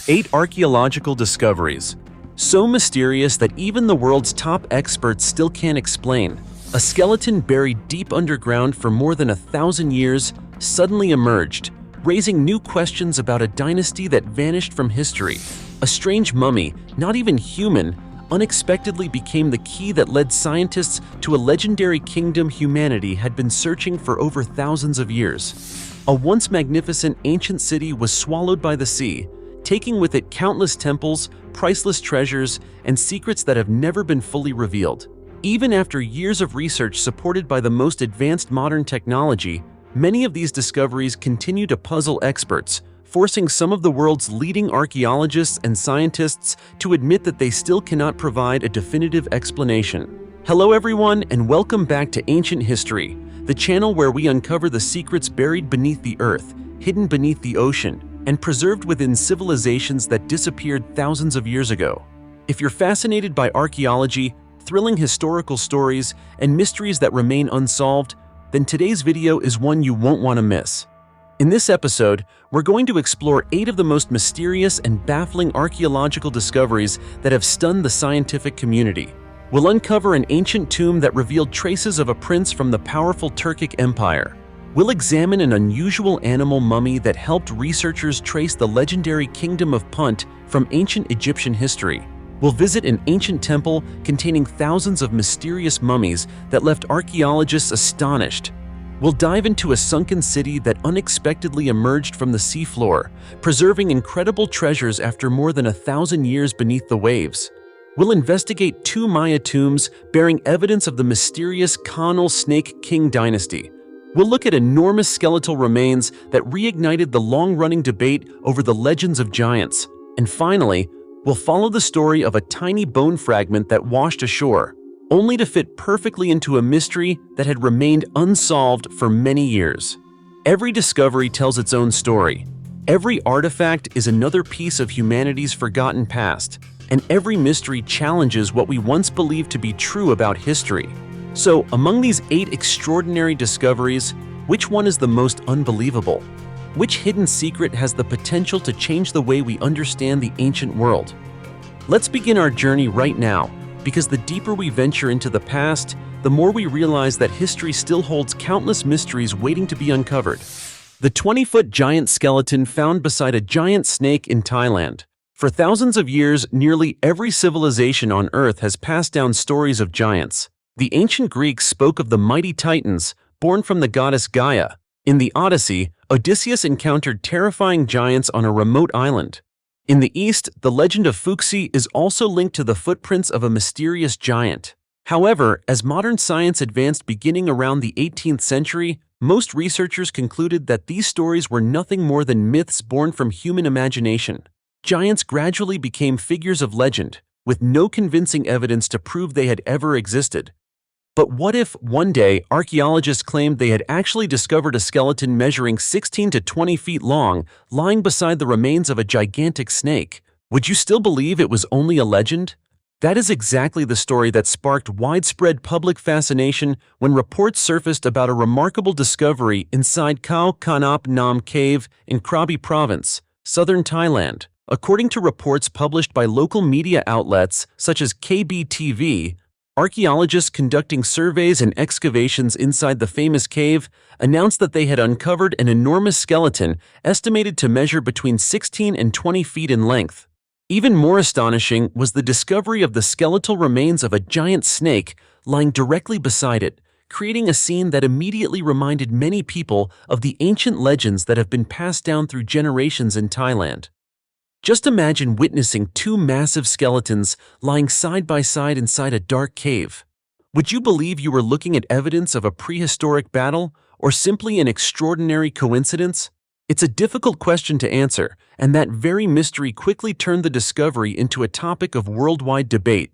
8 archaeological discoveries, so mysterious that even the world's top experts still can't explain. A skeleton buried deep underground for more than 1,000 years suddenly emerged, raising new questions about a dynasty that vanished from history. A strange mummy, not even human, unexpectedly became the key that led scientists to a legendary kingdom humanity had been searching for over thousands of years. A once magnificent ancient city was swallowed by the sea, taking with it countless temples, priceless treasures, and secrets that have never been fully revealed. Even after years of research supported by the most advanced modern technology, many of these discoveries continue to puzzle experts, forcing some of the world's leading archaeologists and scientists to admit that they still cannot provide a definitive explanation. Hello everyone, and welcome back to Ancient History, the channel where we uncover the secrets buried beneath the earth, hidden beneath the ocean, and preserved within civilizations that disappeared thousands of years ago. If you're fascinated by archaeology, thrilling historical stories, and mysteries that remain unsolved, then today's video is one you won't want to miss. In this episode, we're going to explore 8 of the most mysterious and baffling archaeological discoveries that have stunned the scientific community. We'll uncover an ancient tomb that revealed traces of a prince from the powerful Turkic Empire. We'll examine an unusual animal mummy that helped researchers trace the legendary Kingdom of Punt from ancient Egyptian history. We'll visit an ancient temple containing thousands of mysterious mummies that left archaeologists astonished. We'll dive into a sunken city that unexpectedly emerged from the seafloor, preserving incredible treasures after more than 1,000 years beneath the waves. We'll investigate 2 Maya tombs bearing evidence of the mysterious Kaanul Snake King dynasty. We'll look at enormous skeletal remains that reignited the long-running debate over the legends of giants. And finally, we'll follow the story of a tiny bone fragment that washed ashore, only to fit perfectly into a mystery that had remained unsolved for many years. Every discovery tells its own story. Every artifact is another piece of humanity's forgotten past, and every mystery challenges what we once believed to be true about history. So, among these 8 extraordinary discoveries, which one is the most unbelievable? Which hidden secret has the potential to change the way we understand the ancient world? Let's begin our journey right now, because the deeper we venture into the past, the more we realize that history still holds countless mysteries waiting to be uncovered. The 20-foot giant skeleton found beside a giant snake in Thailand. For thousands of years, nearly every civilization on Earth has passed down stories of giants. The ancient Greeks spoke of the mighty Titans, born from the goddess Gaia. In the Odyssey, Odysseus encountered terrifying giants on a remote island. In the East, the legend of Fuxi is also linked to the footprints of a mysterious giant. However, as modern science advanced beginning around the 18th century, most researchers concluded that these stories were nothing more than myths born from human imagination. Giants gradually became figures of legend, with no convincing evidence to prove they had ever existed. But what if, one day, archaeologists claimed they had actually discovered a skeleton measuring 16 to 20 feet long, lying beside the remains of a gigantic snake? Would you still believe it was only a legend? That is exactly the story that sparked widespread public fascination when reports surfaced about a remarkable discovery inside Khao Kanop Nam Cave in Krabi Province, southern Thailand. According to reports published by local media outlets such as KBTV, archaeologists conducting surveys and excavations inside the famous cave announced that they had uncovered an enormous skeleton estimated to measure between 16 and 20 feet in length. Even more astonishing was the discovery of the skeletal remains of a giant snake lying directly beside it, creating a scene that immediately reminded many people of the ancient legends that have been passed down through generations in Thailand. Just imagine witnessing 2 massive skeletons lying side by side inside a dark cave. Would you believe you were looking at evidence of a prehistoric battle, or simply an extraordinary coincidence? It's a difficult question to answer, and that very mystery quickly turned the discovery into a topic of worldwide debate.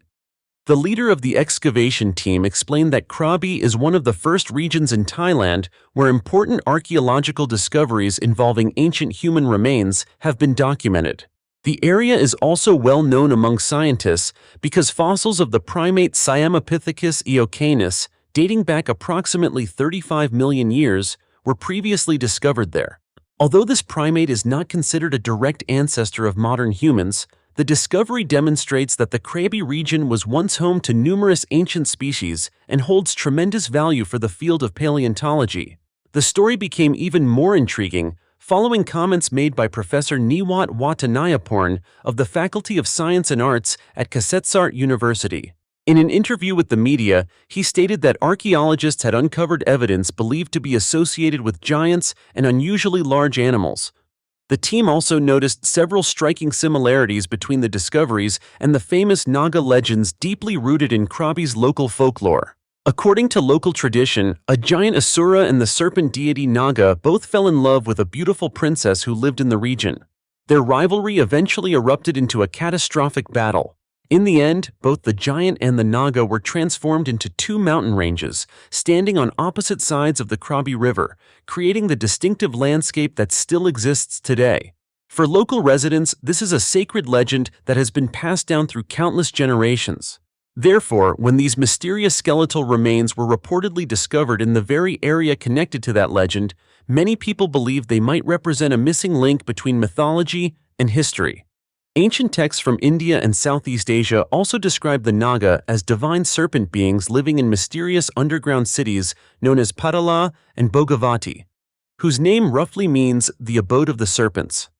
The leader of the excavation team explained that Krabi is one of the first regions in Thailand where important archaeological discoveries involving ancient human remains have been documented. The area is also well known among scientists because fossils of the primate Siamopithecus eocanus, dating back approximately 35 million years, were previously discovered there. Although this primate is not considered a direct ancestor of modern humans, the discovery demonstrates that the Krabi region was once home to numerous ancient species and holds tremendous value for the field of paleontology. The story became even more intriguing following comments made by Professor Niwat Watanayaporn of the Faculty of Science and Arts at Kasetsart University. In an interview with the media, he stated that archaeologists had uncovered evidence believed to be associated with giants and unusually large animals. The team also noticed several striking similarities between the discoveries and the famous Naga legends deeply rooted in Krabi's local folklore. According to local tradition, a giant Asura and the serpent deity Naga both fell in love with a beautiful princess who lived in the region. Their rivalry eventually erupted into a catastrophic battle. In the end, both the giant and the Naga were transformed into two mountain ranges, standing on opposite sides of the Krabi River, creating the distinctive landscape that still exists today. For local residents, this is a sacred legend that has been passed down through countless generations. Therefore, when these mysterious skeletal remains were reportedly discovered in the very area connected to that legend, many people believe they might represent a missing link between mythology and history. Ancient texts from India and Southeast Asia also describe the Naga as divine serpent beings living in mysterious underground cities known as Patala and Bhogavati, whose name roughly means the abode of the serpents.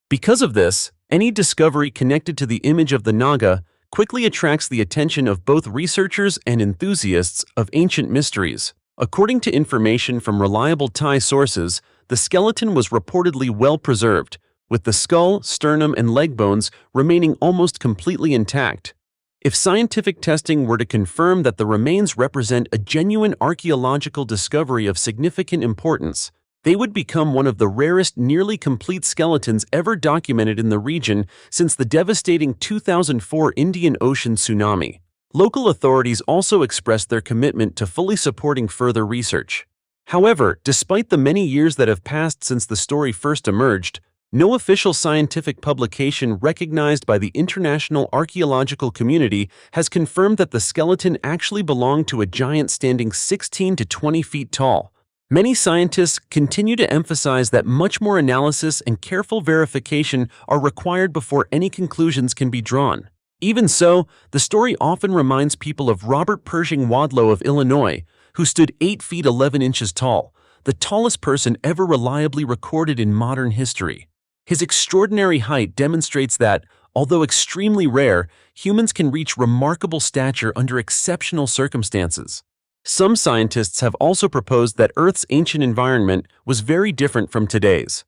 Because of this, any discovery connected to the image of the Naga quickly attracts the attention of both researchers and enthusiasts of ancient mysteries. According to information from reliable Thai sources, the skeleton was reportedly well preserved, with the skull, sternum, and leg bones remaining almost completely intact. If scientific testing were to confirm that the remains represent a genuine archaeological discovery of significant importance, they would become one of the rarest nearly complete skeletons ever documented in the region since the devastating 2004 Indian Ocean tsunami. Local authorities also expressed their commitment to fully supporting further research. However, despite the many years that have passed since the story first emerged, no official scientific publication recognized by the international archaeological community has confirmed that the skeleton actually belonged to a giant standing 16 to 20 feet tall. Many scientists continue to emphasize that much more analysis and careful verification are required before any conclusions can be drawn. Even so, the story often reminds people of Robert Pershing Wadlow of Illinois, who stood 8 feet 11 inches tall, the tallest person ever reliably recorded in modern history. His extraordinary height demonstrates that, although extremely rare, humans can reach remarkable stature under exceptional circumstances. Some scientists have also proposed that Earth's ancient environment was very different from today's.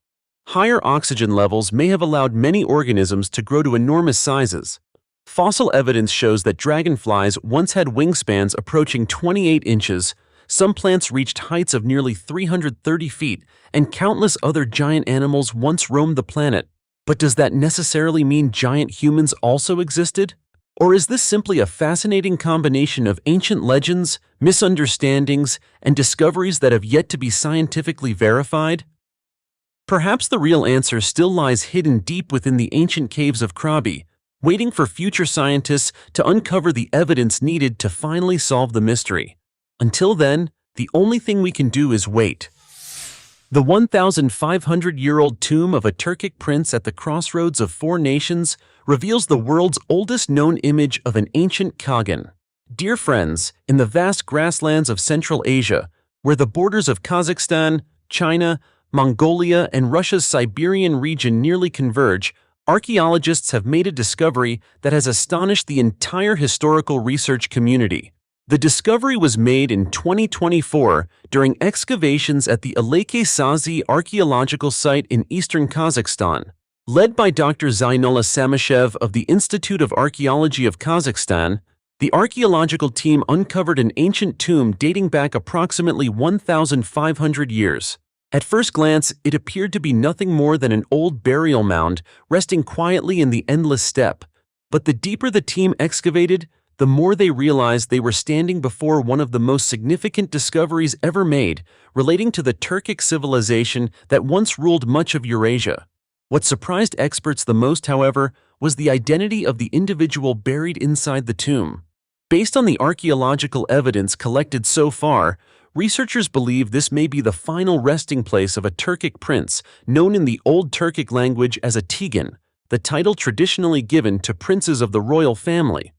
Higher oxygen levels may have allowed many organisms to grow to enormous sizes. Fossil evidence shows that dragonflies once had wingspans approaching 28 inches, some plants reached heights of nearly 330 feet, and countless other giant animals once roamed the planet. But does that necessarily mean giant humans also existed? Or is this simply a fascinating combination of ancient legends, misunderstandings, and discoveries that have yet to be scientifically verified? Perhaps the real answer still lies hidden deep within the ancient caves of Krabi, waiting for future scientists to uncover the evidence needed to finally solve the mystery. Until then, the only thing we can do is wait. The 1,500-year-old tomb of a Turkic prince at the crossroads of four nations reveals the world's oldest known image of an ancient Kagan. Dear friends, in the vast grasslands of Central Asia, where the borders of Kazakhstan, China, Mongolia, and Russia's Siberian region nearly converge, archaeologists have made a discovery that has astonished the entire historical research community. The discovery was made in 2024 during excavations at the Aleke Sazi archaeological site in eastern Kazakhstan. Led by Dr. Zainullah Samashev of the Institute of Archaeology of Kazakhstan, the archaeological team uncovered an ancient tomb dating back approximately 1,500 years. At first glance, it appeared to be nothing more than an old burial mound resting quietly in the endless steppe. But the deeper the team excavated, the more they realized they were standing before one of the most significant discoveries ever made, relating to the Turkic civilization that once ruled much of Eurasia. What surprised experts the most, however, was the identity of the individual buried inside the tomb. Based on the archaeological evidence collected so far, researchers believe this may be the final resting place of a Turkic prince, known in the Old Turkic language as a Tigan, the title traditionally given to princes of the royal family.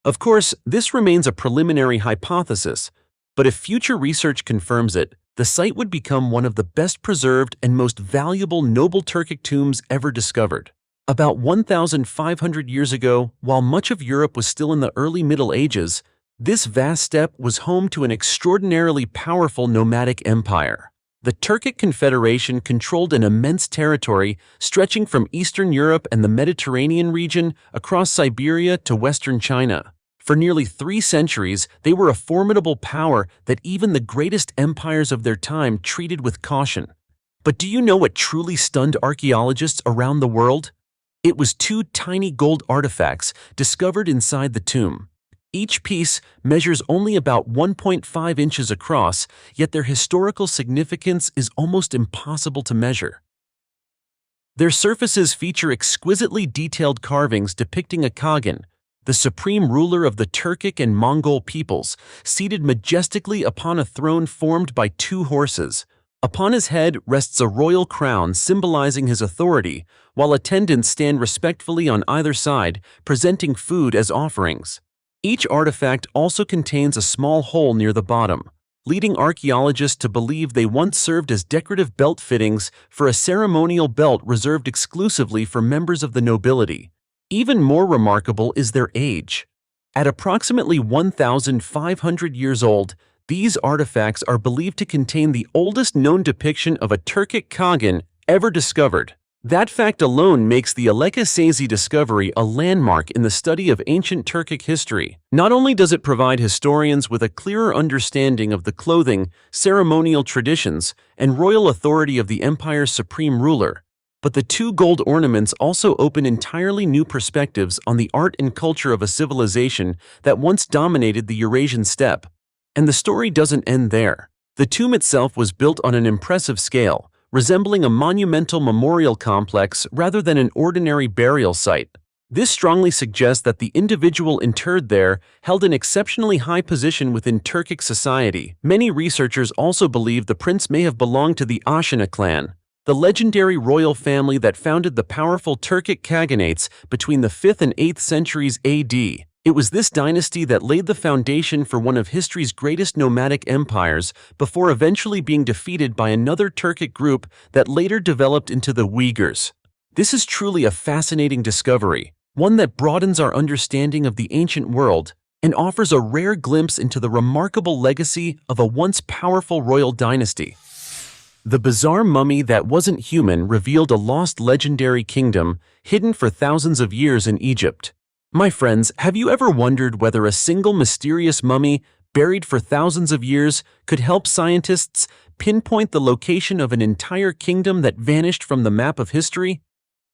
Of course, this remains a preliminary hypothesis, but if future research confirms it, the site would become one of the best preserved and most valuable noble Turkic tombs ever discovered. About 1,500 years ago, while much of Europe was still in the early Middle Ages, this vast steppe was home to an extraordinarily powerful nomadic empire. The Turkic Confederation controlled an immense territory stretching from Eastern Europe and the Mediterranean region across Siberia to Western China. For nearly 3 centuries, they were a formidable power that even the greatest empires of their time treated with caution. But do you know what truly stunned archaeologists around the world? It was 2 tiny gold artifacts discovered inside the tomb. Each piece measures only about 1.5 inches across, yet their historical significance is almost impossible to measure. Their surfaces feature exquisitely detailed carvings depicting a Khagan, the supreme ruler of the Turkic and Mongol peoples, seated majestically upon a throne formed by 2 horses. Upon his head rests a royal crown symbolizing his authority, while attendants stand respectfully on either side, presenting food as offerings. Each artifact also contains a small hole near the bottom, leading archaeologists to believe they once served as decorative belt fittings for a ceremonial belt reserved exclusively for members of the nobility. Even more remarkable is their age. At approximately 1,500 years old, these artifacts are believed to contain the oldest known depiction of a Turkic Khagan ever discovered. That fact alone makes the Alekasezi discovery a landmark in the study of ancient Turkic history. Not only does it provide historians with a clearer understanding of the clothing, ceremonial traditions, and royal authority of the empire's supreme ruler, but the 2 gold ornaments also open entirely new perspectives on the art and culture of a civilization that once dominated the Eurasian steppe. And the story doesn't end there. The tomb itself was built on an impressive scale, resembling a monumental memorial complex rather than an ordinary burial site. This strongly suggests that the individual interred there held an exceptionally high position within Turkic society. Many researchers also believe the prince may have belonged to the Ashina clan, the legendary royal family that founded the powerful Turkic Khaganates between the 5th and 8th centuries AD. It was this dynasty that laid the foundation for one of history's greatest nomadic empires before eventually being defeated by another Turkic group that later developed into the Uyghurs. This is truly a fascinating discovery, one that broadens our understanding of the ancient world and offers a rare glimpse into the remarkable legacy of a once powerful royal dynasty. The bizarre mummy that wasn't human revealed a lost legendary kingdom hidden for thousands of years in Egypt. My friends, have you ever wondered whether a single mysterious mummy buried for thousands of years could help scientists pinpoint the location of an entire kingdom that vanished from the map of history?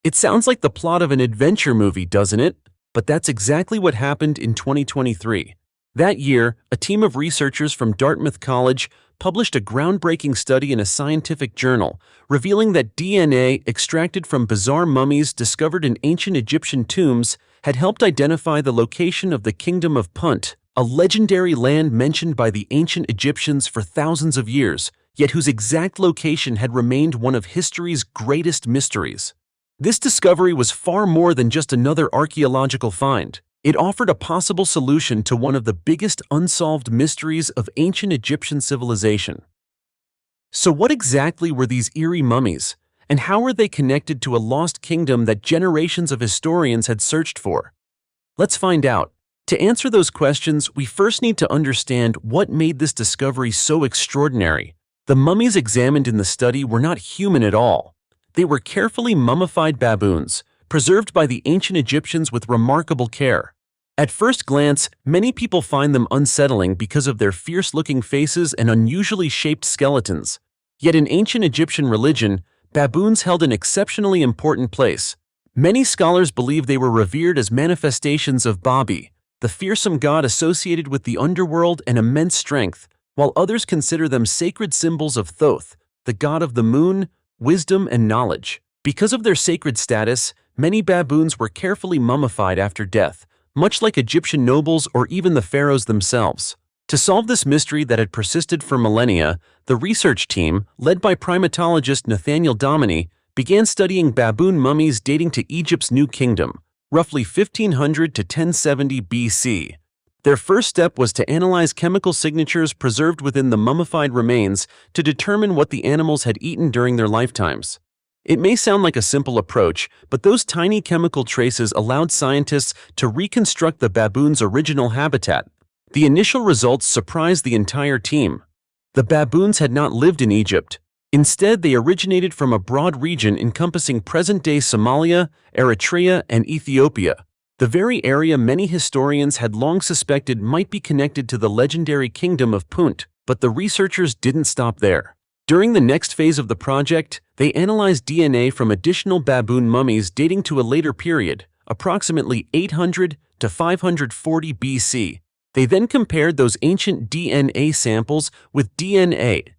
It sounds like the plot of an adventure movie, doesn't it? But that's exactly what happened in 2023. That year, a team of researchers from Dartmouth College published a groundbreaking study in a scientific journal, revealing that DNA extracted from bizarre mummies discovered in ancient Egyptian tombs had helped identify the location of the Kingdom of Punt, a legendary land mentioned by the ancient Egyptians for thousands of years, yet whose exact location had remained one of history's greatest mysteries. This discovery was far more than just another archaeological find. It offered a possible solution to one of the biggest unsolved mysteries of ancient Egyptian civilization. So what exactly were these eerie mummies, and how were they connected to a lost kingdom that generations of historians had searched for? Let's find out. To answer those questions, we first need to understand what made this discovery so extraordinary. The mummies examined in the study were not human at all. They were carefully mummified baboons, preserved by the ancient Egyptians with remarkable care. At first glance, many people find them unsettling because of their fierce-looking faces and unusually shaped skeletons. Yet in ancient Egyptian religion, baboons held an exceptionally important place. Many scholars believe they were revered as manifestations of Babi, the fearsome god associated with the underworld and immense strength, while others consider them sacred symbols of Thoth, the god of the moon, wisdom, and knowledge. Because of their sacred status, many baboons were carefully mummified after death, much like Egyptian nobles or even the pharaohs themselves. To solve this mystery that had persisted for millennia, the research team, led by primatologist Nathaniel Dominy, began studying baboon mummies dating to Egypt's New Kingdom, roughly 1500 to 1070 BC. Their first step was to analyze chemical signatures preserved within the mummified remains to determine what the animals had eaten during their lifetimes. It may sound like a simple approach, but those tiny chemical traces allowed scientists to reconstruct the baboon's original habitat. The initial results surprised the entire team. The baboons had not lived in Egypt. Instead, they originated from a broad region encompassing present-day Somalia, Eritrea, and Ethiopia, the very area many historians had long suspected might be connected to the legendary Kingdom of Punt. But the researchers didn't stop there. During the next phase of the project, they analyzed DNA from additional baboon mummies dating to a later period, approximately 800 to 540 BC. They then compared those ancient DNA samples with DNA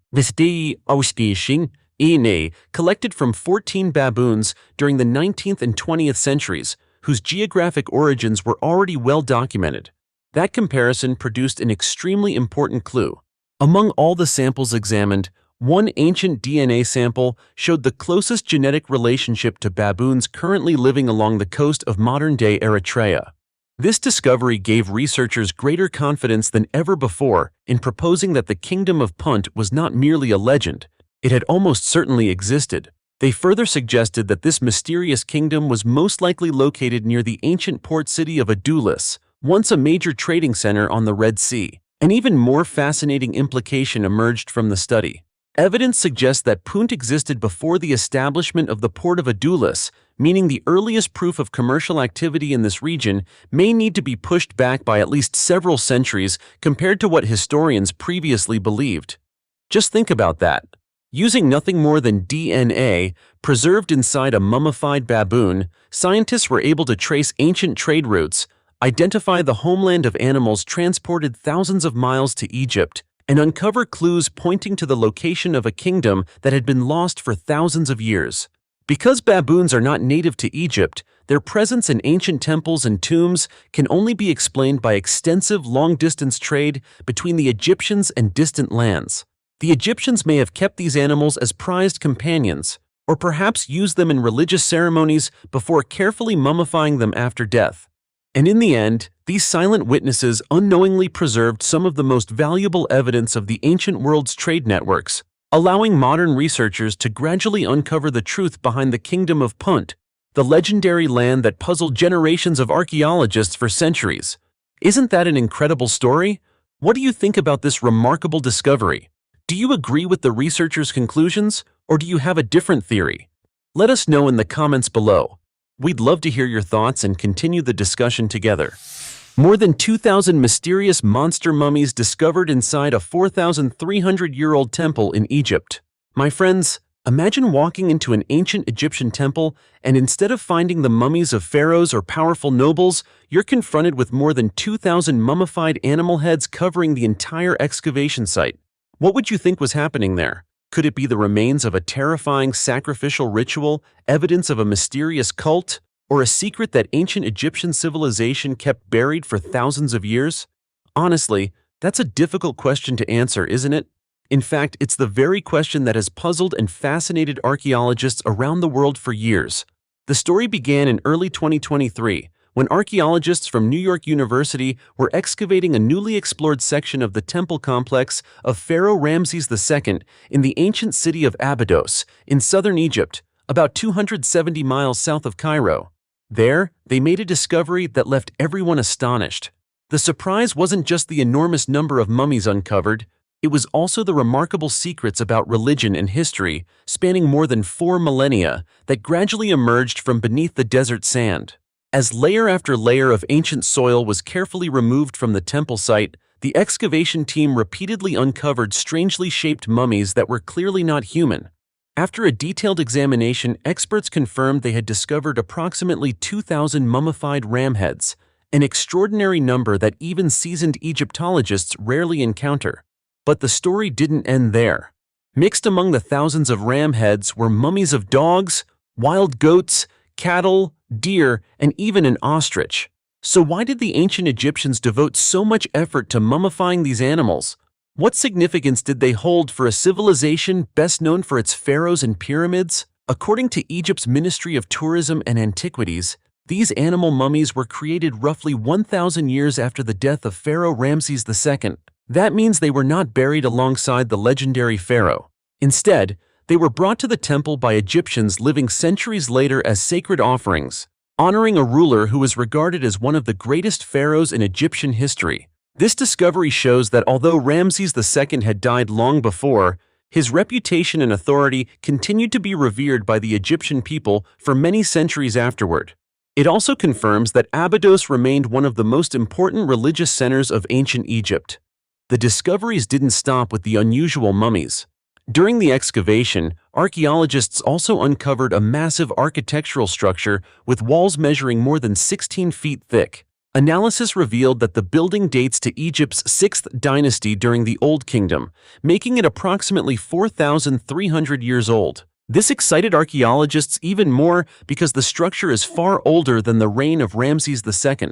collected from 14 baboons during the 19th and 20th centuries, whose geographic origins were already well documented. That comparison produced an extremely important clue. Among all the samples examined, one ancient DNA sample showed the closest genetic relationship to baboons currently living along the coast of modern-day Eritrea. This discovery gave researchers greater confidence than ever before in proposing that the Kingdom of Punt was not merely a legend. It had almost certainly existed. They further suggested that this mysterious kingdom was most likely located near the ancient port city of Adulis, once a major trading center on the Red Sea. An even more fascinating implication emerged from the study. Evidence suggests that Punt existed before the establishment of the port of Adulis, meaning the earliest proof of commercial activity in this region may need to be pushed back by at least several centuries compared to what historians previously believed. Just think about that. Using nothing more than DNA preserved inside a mummified baboon, scientists were able to trace ancient trade routes, identify the homeland of animals transported thousands of miles to Egypt, and uncover clues pointing to the location of a kingdom that had been lost for thousands of years. Because baboons are not native to Egypt, their presence in ancient temples and tombs can only be explained by extensive long-distance trade between the Egyptians and distant lands. The Egyptians may have kept these animals as prized companions, or perhaps used them in religious ceremonies before carefully mummifying them after death. And in the end, these silent witnesses unknowingly preserved some of the most valuable evidence of the ancient world's trade networks, allowing modern researchers to gradually uncover the truth behind the Kingdom of Punt, the legendary land that puzzled generations of archaeologists for centuries. Isn't that an incredible story? What do you think about this remarkable discovery? Do you agree with the researchers' conclusions, or do you have a different theory? Let us know in the comments below. We'd love to hear your thoughts and continue the discussion together. More than 2,000 mysterious monster mummies discovered inside a 4,300-year-old temple in Egypt. My friends, imagine walking into an ancient Egyptian temple and instead of finding the mummies of pharaohs or powerful nobles, you're confronted with more than 2,000 mummified animal heads covering the entire excavation site. What would you think was happening there? Could it be the remains of a terrifying sacrificial ritual, evidence of a mysterious cult, or a secret that ancient Egyptian civilization kept buried for thousands of years? Honestly, that's a difficult question to answer, isn't it? In fact, it's the very question that has puzzled and fascinated archaeologists around the world for years. The story began in early 2023, when archaeologists from New York University were excavating a newly explored section of the temple complex of Pharaoh Ramses II in the ancient city of Abydos, in southern Egypt, about 270 miles south of Cairo. There, they made a discovery that left everyone astonished. The surprise wasn't just the enormous number of mummies uncovered, it was also the remarkable secrets about religion and history, spanning more than 4 millennia, that gradually emerged from beneath the desert sand. As layer after layer of ancient soil was carefully removed from the temple site, the excavation team repeatedly uncovered strangely shaped mummies that were clearly not human. After a detailed examination, experts confirmed they had discovered approximately 2,000 mummified ram heads, an extraordinary number that even seasoned Egyptologists rarely encounter. But the story didn't end there. Mixed among the thousands of ram heads were mummies of dogs, wild goats, cattle, deer, and even an ostrich. So why did the ancient Egyptians devote so much effort to mummifying these animals? What significance did they hold for a civilization best known for its pharaohs and pyramids? According to Egypt's Ministry of Tourism and Antiquities, these animal mummies were created roughly 1,000 years after the death of Pharaoh Ramses II. That means they were not buried alongside the legendary pharaoh. Instead, they were brought to the temple by Egyptians living centuries later as sacred offerings, honoring a ruler who was regarded as one of the greatest pharaohs in Egyptian history. This discovery shows that although Ramses II had died long before, his reputation and authority continued to be revered by the Egyptian people for many centuries afterward. It also confirms that Abydos remained one of the most important religious centers of ancient Egypt. The discoveries didn't stop with the unusual mummies. During the excavation, archaeologists also uncovered a massive architectural structure with walls measuring more than 16 feet thick. Analysis revealed that the building dates to Egypt's 6th dynasty during the Old Kingdom, making it approximately 4,300 years old. This excited archaeologists even more because the structure is far older than the reign of Ramses II.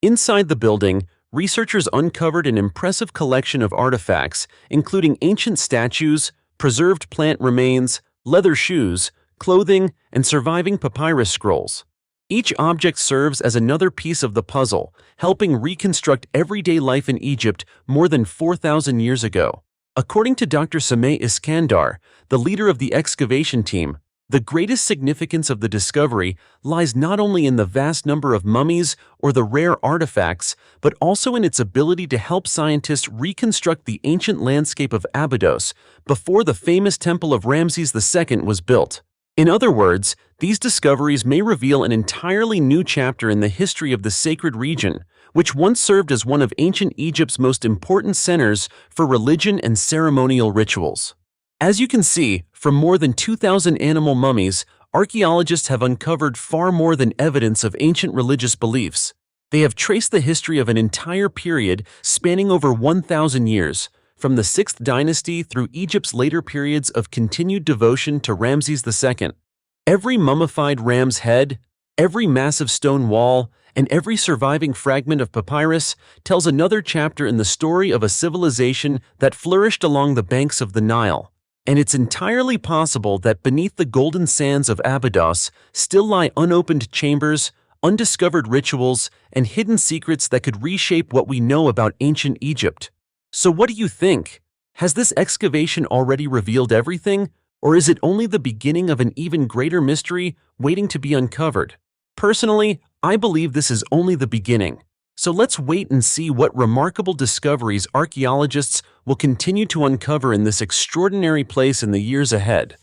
Inside the building, researchers uncovered an impressive collection of artifacts, including ancient statues, preserved plant remains, leather shoes, clothing, and surviving papyrus scrolls. Each object serves as another piece of the puzzle, helping reconstruct everyday life in Egypt more than 4,000 years ago. According to Dr. Sameh Iskandar, the leader of the excavation team, the greatest significance of the discovery lies not only in the vast number of mummies or the rare artifacts, but also in its ability to help scientists reconstruct the ancient landscape of Abydos before the famous temple of Ramses II was built. In other words, these discoveries may reveal an entirely new chapter in the history of the sacred region, which once served as one of ancient Egypt's most important centers for religion and ceremonial rituals. As you can see, from more than 2,000 animal mummies, archaeologists have uncovered far more than evidence of ancient religious beliefs. They have traced the history of an entire period spanning over 1,000 years, from the 6th dynasty through Egypt's later periods of continued devotion to Ramses II. Every mummified ram's head, every massive stone wall, and every surviving fragment of papyrus tells another chapter in the story of a civilization that flourished along the banks of the Nile. And it's entirely possible that beneath the golden sands of Abydos still lie unopened chambers, undiscovered rituals, and hidden secrets that could reshape what we know about ancient Egypt. So what do you think? Has this excavation already revealed everything, or is it only the beginning of an even greater mystery waiting to be uncovered? Personally, I believe this is only the beginning. So let's wait and see what remarkable discoveries archaeologists will continue to uncover in this extraordinary place in the years ahead.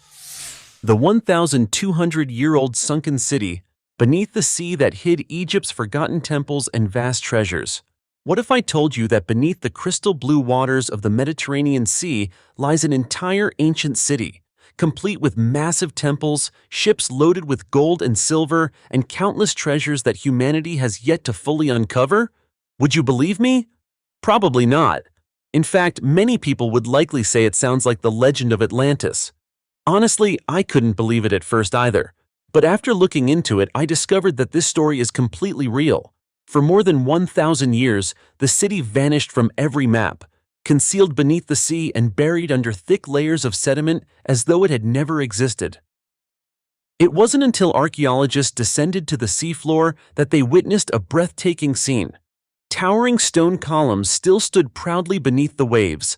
The 1,200-year-old sunken city, beneath the sea that hid Egypt's forgotten temples and vast treasures. What if I told you that beneath the crystal blue waters of the Mediterranean Sea lies an entire ancient city, complete with massive temples, ships loaded with gold and silver, and countless treasures that humanity has yet to fully uncover? Would you believe me? Probably not. In fact, many people would likely say it sounds like the legend of Atlantis. Honestly, I couldn't believe it at first either. But after looking into it, I discovered that this story is completely real. For more than 1,000 years, the city vanished from every map, concealed beneath the sea and buried under thick layers of sediment as though it had never existed. It wasn't until archaeologists descended to the seafloor that they witnessed a breathtaking scene. Towering stone columns still stood proudly beneath the waves.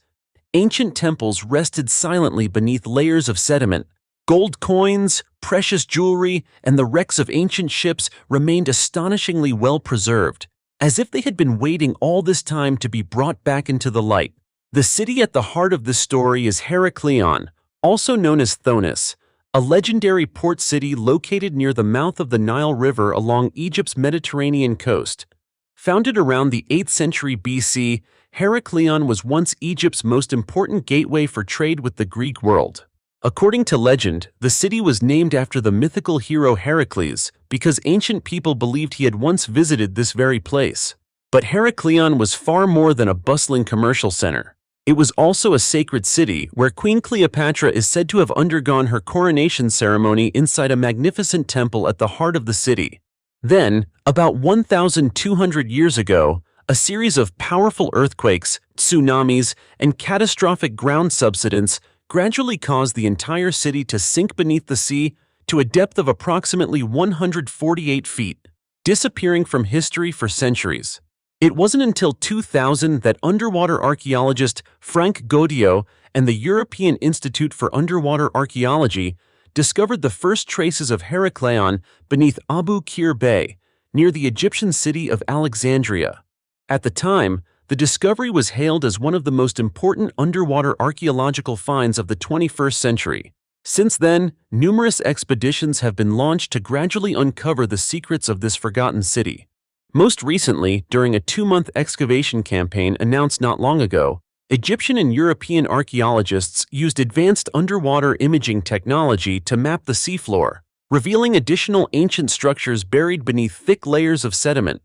Ancient temples rested silently beneath layers of sediment. Gold coins, precious jewelry, and the wrecks of ancient ships remained astonishingly well preserved, as if they had been waiting all this time to be brought back into the light. The city at the heart of this story is Heraklion, also known as Thonis, a legendary port city located near the mouth of the Nile River along Egypt's Mediterranean coast. Founded around the 8th century BC, Heraklion was once Egypt's most important gateway for trade with the Greek world. According to legend, the city was named after the mythical hero Heracles because ancient people believed he had once visited this very place. But Heraklion was far more than a bustling commercial center. It was also a sacred city where Queen Cleopatra is said to have undergone her coronation ceremony inside a magnificent temple at the heart of the city. Then, about 1,200 years ago, a series of powerful earthquakes, tsunamis, and catastrophic ground subsidence gradually caused the entire city to sink beneath the sea to a depth of approximately 148 feet, disappearing from history for centuries. It wasn't until 2000 that underwater archaeologist Frank Goddio and the European Institute for Underwater Archaeology discovered the first traces of Herakleion beneath Abu Qir Bay, near the Egyptian city of Alexandria. At the time, the discovery was hailed as one of the most important underwater archaeological finds of the 21st century. Since then, numerous expeditions have been launched to gradually uncover the secrets of this forgotten city. Most recently, during a 2-month excavation campaign announced not long ago, Egyptian and European archaeologists used advanced underwater imaging technology to map the seafloor, revealing additional ancient structures buried beneath thick layers of sediment.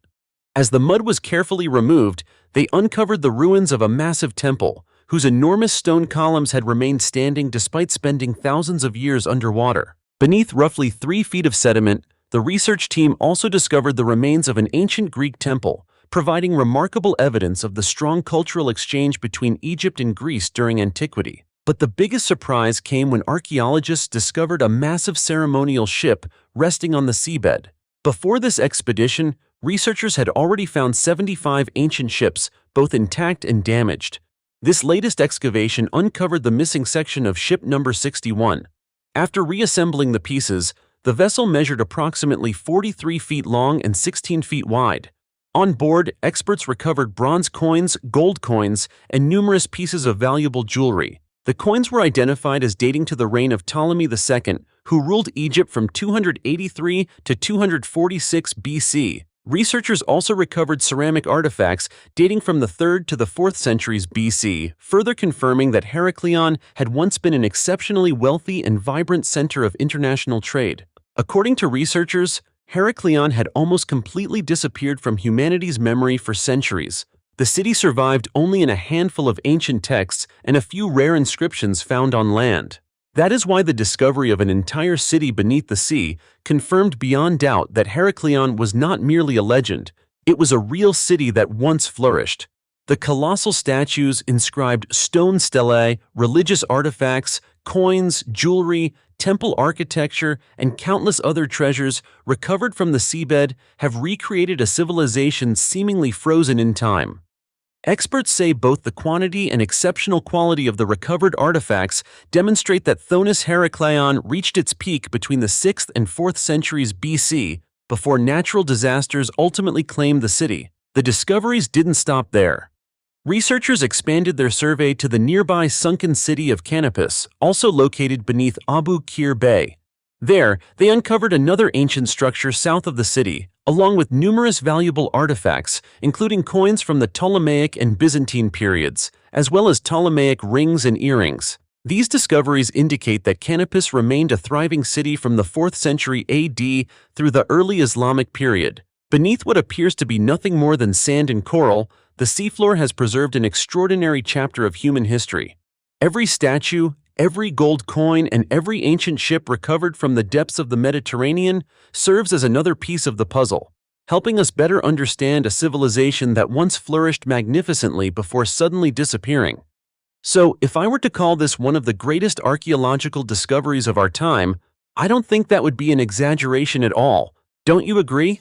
As the mud was carefully removed, they uncovered the ruins of a massive temple, whose enormous stone columns had remained standing despite spending thousands of years underwater. Beneath roughly 3 feet of sediment, the research team also discovered the remains of an ancient Greek temple, providing remarkable evidence of the strong cultural exchange between Egypt and Greece during antiquity. But the biggest surprise came when archaeologists discovered a massive ceremonial ship resting on the seabed. Before this expedition, researchers had already found 75 ancient ships, both intact and damaged. This latest excavation uncovered the missing section of ship number 61. After reassembling the pieces, the vessel measured approximately 43 feet long and 16 feet wide. On board, experts recovered bronze coins, gold coins, and numerous pieces of valuable jewelry. The coins were identified as dating to the reign of Ptolemy II, who ruled Egypt from 283 to 246 BC. Researchers also recovered ceramic artifacts dating from the 3rd to the 4th centuries BC, further confirming that Herakleion had once been an exceptionally wealthy and vibrant center of international trade. According to researchers, Herakleion had almost completely disappeared from humanity's memory for centuries. The city survived only in a handful of ancient texts and a few rare inscriptions found on land. That is why the discovery of an entire city beneath the sea confirmed beyond doubt that Herakleion was not merely a legend, it was a real city that once flourished. The colossal statues, inscribed stone stelae, religious artifacts, coins, jewelry, temple architecture, and countless other treasures recovered from the seabed have recreated a civilization seemingly frozen in time. Experts say both the quantity and exceptional quality of the recovered artifacts demonstrate that Thonis Herakleion reached its peak between the 6th and 4th centuries BC, before natural disasters ultimately claimed the city. The discoveries didn't stop there. Researchers expanded their survey to the nearby sunken city of Canopus, also located beneath Abu Qir Bay. There, they uncovered another ancient structure south of the city, along with numerous valuable artifacts, including coins from the Ptolemaic and Byzantine periods, as well as Ptolemaic rings and earrings. These discoveries indicate that Canopus remained a thriving city from the 4th century AD through the early Islamic period. Beneath what appears to be nothing more than sand and coral, the seafloor has preserved an extraordinary chapter of human history. Every statue, every gold coin, and every ancient ship recovered from the depths of the Mediterranean serves as another piece of the puzzle, helping us better understand a civilization that once flourished magnificently before suddenly disappearing. So, if I were to call this one of the greatest archaeological discoveries of our time, I don't think that would be an exaggeration at all. Don't you agree?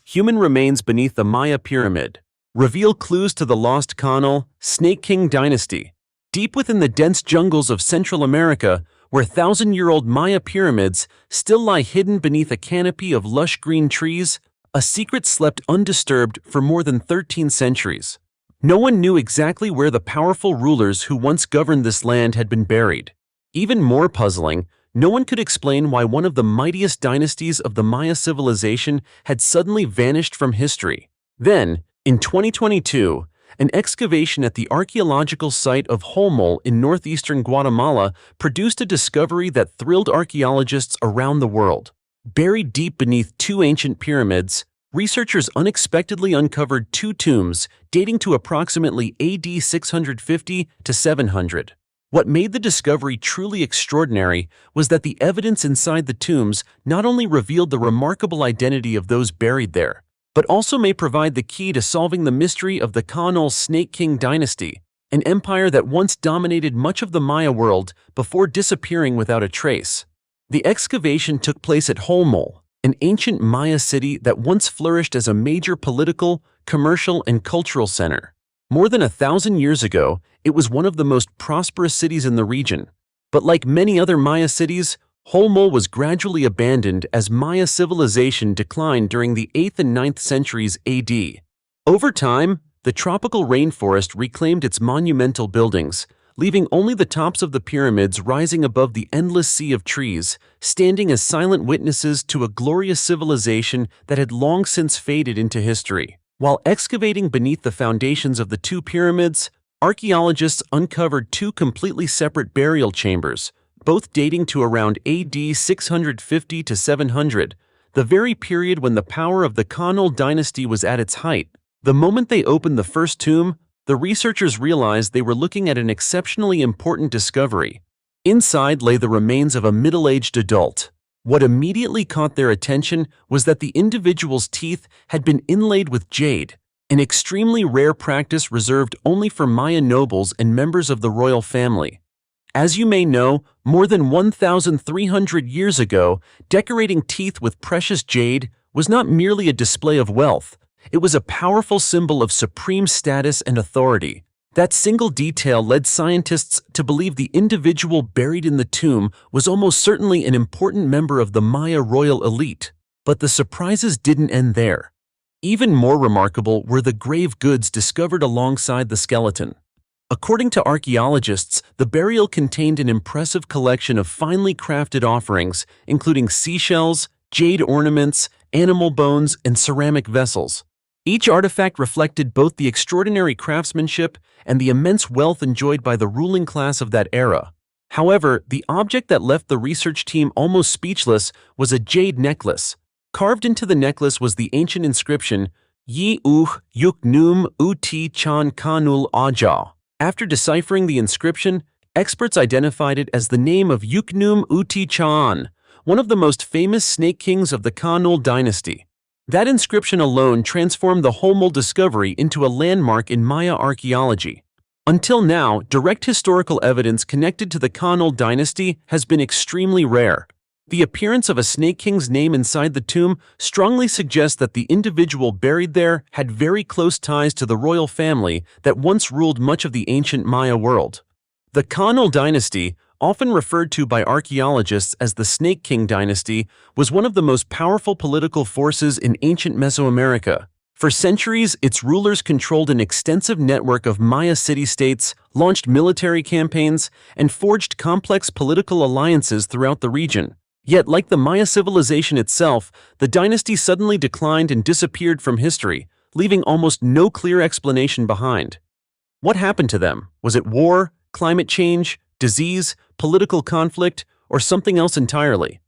Human remains beneath the Maya pyramid reveal clues to the lost Kaanul Snake King dynasty. Deep within the dense jungles of Central America, where thousand-year-old Maya pyramids still lie hidden beneath a canopy of lush green trees, a secret slept undisturbed for more than 13 centuries. No one knew exactly where the powerful rulers who once governed this land had been buried. Even more puzzling, no one could explain why one of the mightiest dynasties of the Maya civilization had suddenly vanished from history. Then, in 2022, an excavation at the archaeological site of Holmol in northeastern Guatemala produced a discovery that thrilled archaeologists around the world. Buried deep beneath 2 ancient pyramids, researchers unexpectedly uncovered 2 tombs dating to approximately AD 650 to 700. What made the discovery truly extraordinary was that the evidence inside the tombs not only revealed the remarkable identity of those buried there, but also may provide the key to solving the mystery of the Kaanul Snake King dynasty, an empire that once dominated much of the Maya world before disappearing without a trace. The excavation took place at Holmol, an ancient Maya city that once flourished as a major political, commercial, and cultural center. More than 1,000 years ago, it was one of the most prosperous cities in the region. But like many other Maya cities, Holmol was gradually abandoned as Maya civilization declined during the 8th and 9th centuries AD. Over time, the tropical rainforest reclaimed its monumental buildings, leaving only the tops of the pyramids rising above the endless sea of trees, standing as silent witnesses to a glorious civilization that had long since faded into history. While excavating beneath the foundations of the two pyramids, archaeologists uncovered two completely separate burial chambers, both dating to around AD 650 to 700, the very period when the power of the Kaanul dynasty was at its height. The moment they opened the first tomb, the researchers realized they were looking at an exceptionally important discovery. Inside lay the remains of a middle-aged adult. What immediately caught their attention was that the individual's teeth had been inlaid with jade, an extremely rare practice reserved only for Maya nobles and members of the royal family. As you may know, more than 1,300 years ago, decorating teeth with precious jade was not merely a display of wealth. It was a powerful symbol of supreme status and authority. That single detail led scientists to believe the individual buried in the tomb was almost certainly an important member of the Maya royal elite. But the surprises didn't end there. Even more remarkable were the grave goods discovered alongside the skeleton. According to archaeologists, the burial contained an impressive collection of finely crafted offerings, including seashells, jade ornaments, animal bones, and ceramic vessels. Each artifact reflected both the extraordinary craftsmanship and the immense wealth enjoyed by the ruling class of that era. However, the object that left the research team almost speechless was a jade necklace. Carved into the necklace was the ancient inscription, Yuk-num uti chan Kaanul aja. After deciphering the inscription, experts identified it as the name of Yuk-num uti chan, one of the most famous snake kings of the Kaanul dynasty. That inscription alone transformed the Holmol discovery into a landmark in Maya archaeology. Until now, direct historical evidence connected to the Kaanul dynasty has been extremely rare. The appearance of a snake king's name inside the tomb strongly suggests that the individual buried there had very close ties to the royal family that once ruled much of the ancient Maya world. The Kaanul dynasty, often referred to by archaeologists as the Snake King dynasty, was one of the most powerful political forces in ancient Mesoamerica. For centuries, its rulers controlled an extensive network of Maya city-states, launched military campaigns, and forged complex political alliances throughout the region. Yet, like the Maya civilization itself, the dynasty suddenly declined and disappeared from history, leaving almost no clear explanation behind. What happened to them? Was it war, climate change, disease, political conflict, or something else entirely?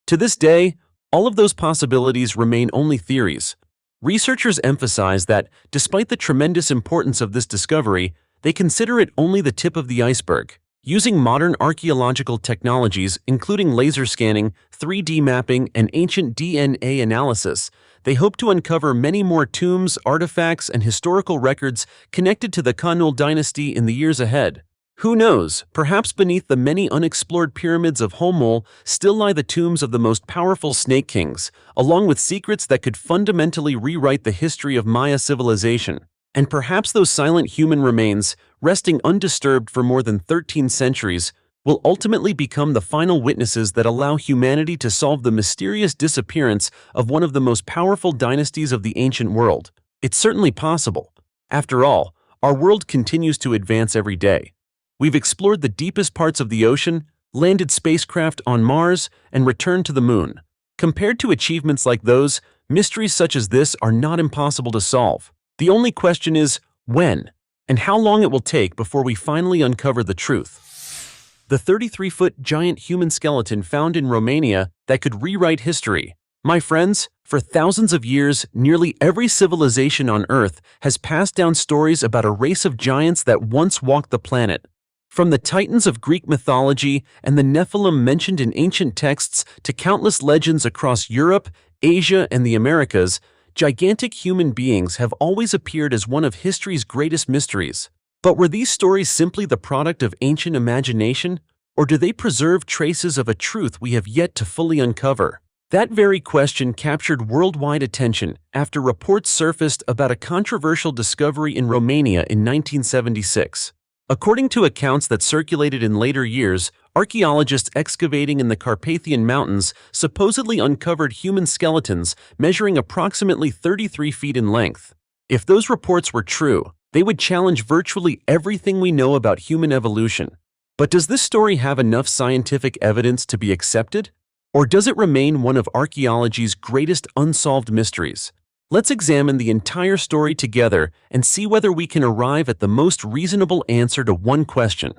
To this day, all of those possibilities remain only theories. Researchers emphasize that, despite the tremendous importance of this discovery, they consider it only the tip of the iceberg. Using modern archaeological technologies, including laser scanning, 3D mapping, and ancient DNA analysis, they hope to uncover many more tombs, artifacts, and historical records connected to the Kaanul dynasty in the years ahead. Who knows, perhaps beneath the many unexplored pyramids of Holmol still lie the tombs of the most powerful snake kings, along with secrets that could fundamentally rewrite the history of Maya civilization. And perhaps those silent human remains, resting undisturbed for more than 13 centuries, will ultimately become the final witnesses that allow humanity to solve the mysterious disappearance of one of the most powerful dynasties of the ancient world. It's certainly possible. After all, our world continues to advance every day. We've explored the deepest parts of the ocean, landed spacecraft on Mars, and returned to the moon. Compared to achievements like those, mysteries such as this are not impossible to solve. The only question is, when? And how long it will take before we finally uncover the truth. The 33-foot giant human skeleton found in Romania that could rewrite history. My friends, for thousands of years, nearly every civilization on Earth has passed down stories about a race of giants that once walked the planet. From the titans of Greek mythology and the Nephilim mentioned in ancient texts to countless legends across Europe, Asia, and the Americas, gigantic human beings have always appeared as one of history's greatest mysteries. But were these stories simply the product of ancient imagination, or do they preserve traces of a truth we have yet to fully uncover? That very question captured worldwide attention after reports surfaced about a controversial discovery in Romania in 1976. According to accounts that circulated in later years, archaeologists excavating in the Carpathian Mountains supposedly uncovered human skeletons measuring approximately 33 feet in length. If those reports were true, they would challenge virtually everything we know about human evolution. But does this story have enough scientific evidence to be accepted? Or does it remain one of archaeology's greatest unsolved mysteries? Let's examine the entire story together and see whether we can arrive at the most reasonable answer to one question.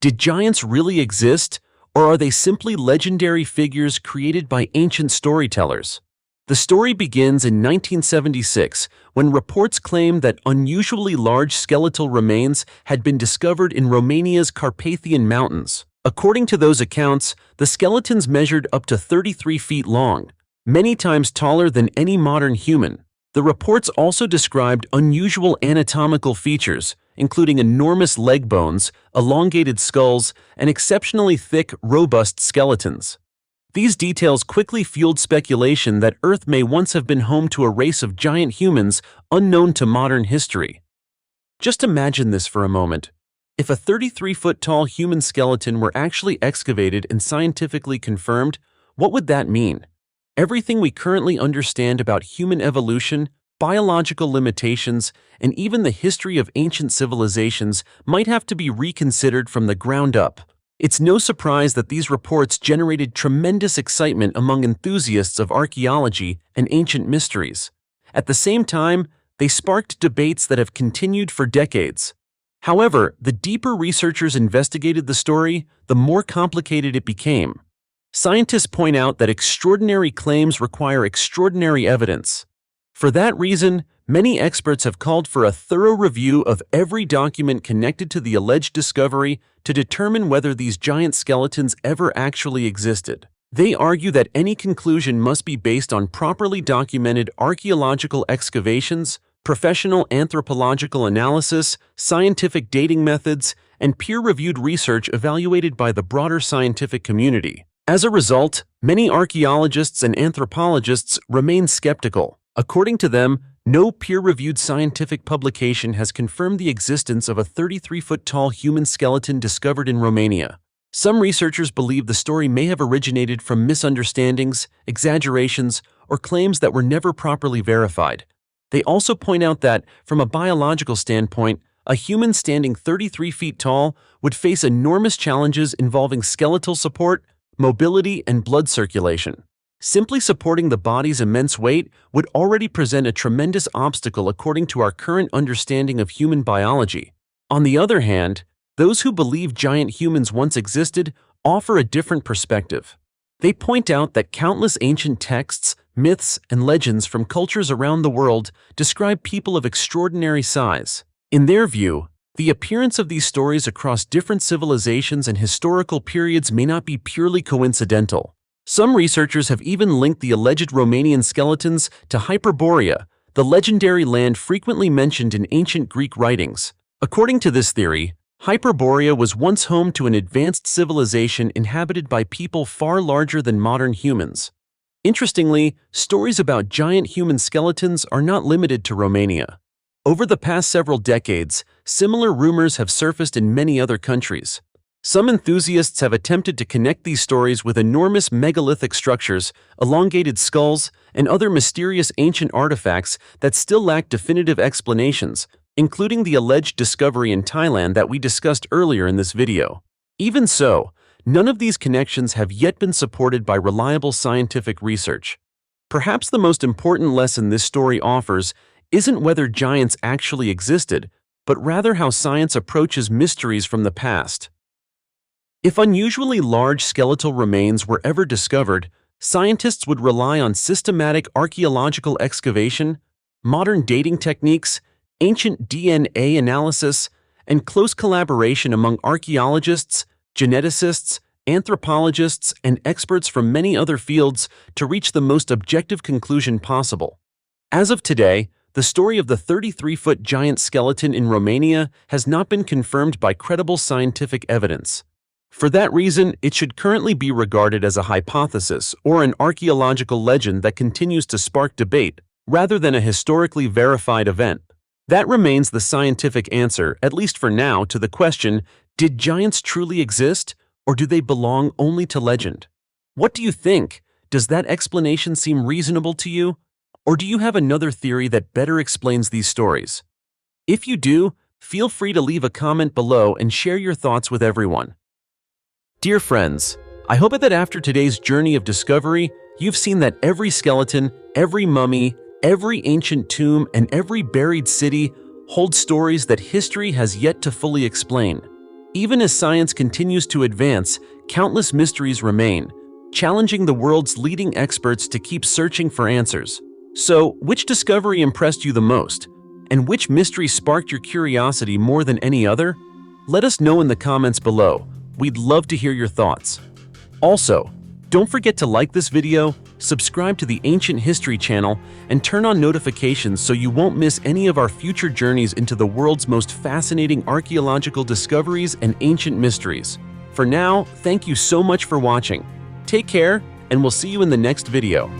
Did giants really exist, or are they simply legendary figures created by ancient storytellers? The story begins in 1976 when reports claim that unusually large skeletal remains had been discovered in Romania's Carpathian Mountains. According to those accounts, the skeletons measured up to 33 feet long, many times taller than any modern human. The reports also described unusual anatomical features, including enormous leg bones, elongated skulls, and exceptionally thick, robust skeletons. These details quickly fueled speculation that Earth may once have been home to a race of giant humans unknown to modern history. Just imagine this for a moment. If a 33-foot-tall human skeleton were actually excavated and scientifically confirmed, what would that mean? Everything we currently understand about human evolution, biological limitations, and even the history of ancient civilizations might have to be reconsidered from the ground up. It's no surprise that these reports generated tremendous excitement among enthusiasts of archaeology and ancient mysteries. At the same time, they sparked debates that have continued for decades. However, the deeper researchers investigated the story, the more complicated it became. Scientists point out that extraordinary claims require extraordinary evidence. For that reason, many experts have called for a thorough review of every document connected to the alleged discovery to determine whether these giant skeletons ever actually existed. They argue that any conclusion must be based on properly documented archaeological excavations, professional anthropological analysis, scientific dating methods, and peer-reviewed research evaluated by the broader scientific community. As a result, many archaeologists and anthropologists remain skeptical. According to them, no peer-reviewed scientific publication has confirmed the existence of a 33-foot-tall human skeleton discovered in Romania. Some researchers believe the story may have originated from misunderstandings, exaggerations, or claims that were never properly verified. They also point out that, from a biological standpoint, a human standing 33 feet tall would face enormous challenges involving skeletal support, mobility, and blood circulation. Simply supporting the body's immense weight would already present a tremendous obstacle according to our current understanding of human biology. On the other hand, those who believe giant humans once existed offer a different perspective. They point out that countless ancient texts, myths, and legends from cultures around the world describe people of extraordinary size. In their view, the appearance of these stories across different civilizations and historical periods may not be purely coincidental. Some researchers have even linked the alleged Romanian skeletons to Hyperborea, the legendary land frequently mentioned in ancient Greek writings. According to this theory, Hyperborea was once home to an advanced civilization inhabited by people far larger than modern humans. Interestingly, stories about giant human skeletons are not limited to Romania. Over the past several decades, similar rumors have surfaced in many other countries. Some enthusiasts have attempted to connect these stories with enormous megalithic structures, elongated skulls, and other mysterious ancient artifacts that still lack definitive explanations, including the alleged discovery in Thailand that we discussed earlier in this video. Even so, none of these connections have yet been supported by reliable scientific research. Perhaps the most important lesson this story offers isn't whether giants actually existed, but rather how science approaches mysteries from the past. If unusually large skeletal remains were ever discovered, scientists would rely on systematic archaeological excavation, modern dating techniques, ancient DNA analysis, and close collaboration among archaeologists, geneticists, anthropologists, and experts from many other fields to reach the most objective conclusion possible. As of today, the story of the 33-foot giant skeleton in Romania has not been confirmed by credible scientific evidence. For that reason, it should currently be regarded as a hypothesis or an archaeological legend that continues to spark debate, rather than a historically verified event. That remains the scientific answer, at least for now, to the question, did giants truly exist, or do they belong only to legend? What do you think? Does that explanation seem reasonable to you? Or do you have another theory that better explains these stories? If you do, feel free to leave a comment below and share your thoughts with everyone. Dear friends, I hope that after today's journey of discovery, you've seen that every skeleton, every mummy, every ancient tomb, and every buried city hold stories that history has yet to fully explain. Even as science continues to advance, countless mysteries remain, challenging the world's leading experts to keep searching for answers. So, which discovery impressed you the most? And which mystery sparked your curiosity more than any other? Let us know in the comments below. We'd love to hear your thoughts. Also, don't forget to like this video, subscribe to the Ancient History channel, and turn on notifications so you won't miss any of our future journeys into the world's most fascinating archaeological discoveries and ancient mysteries. For now, thank you so much for watching. Take care, and we'll see you in the next video.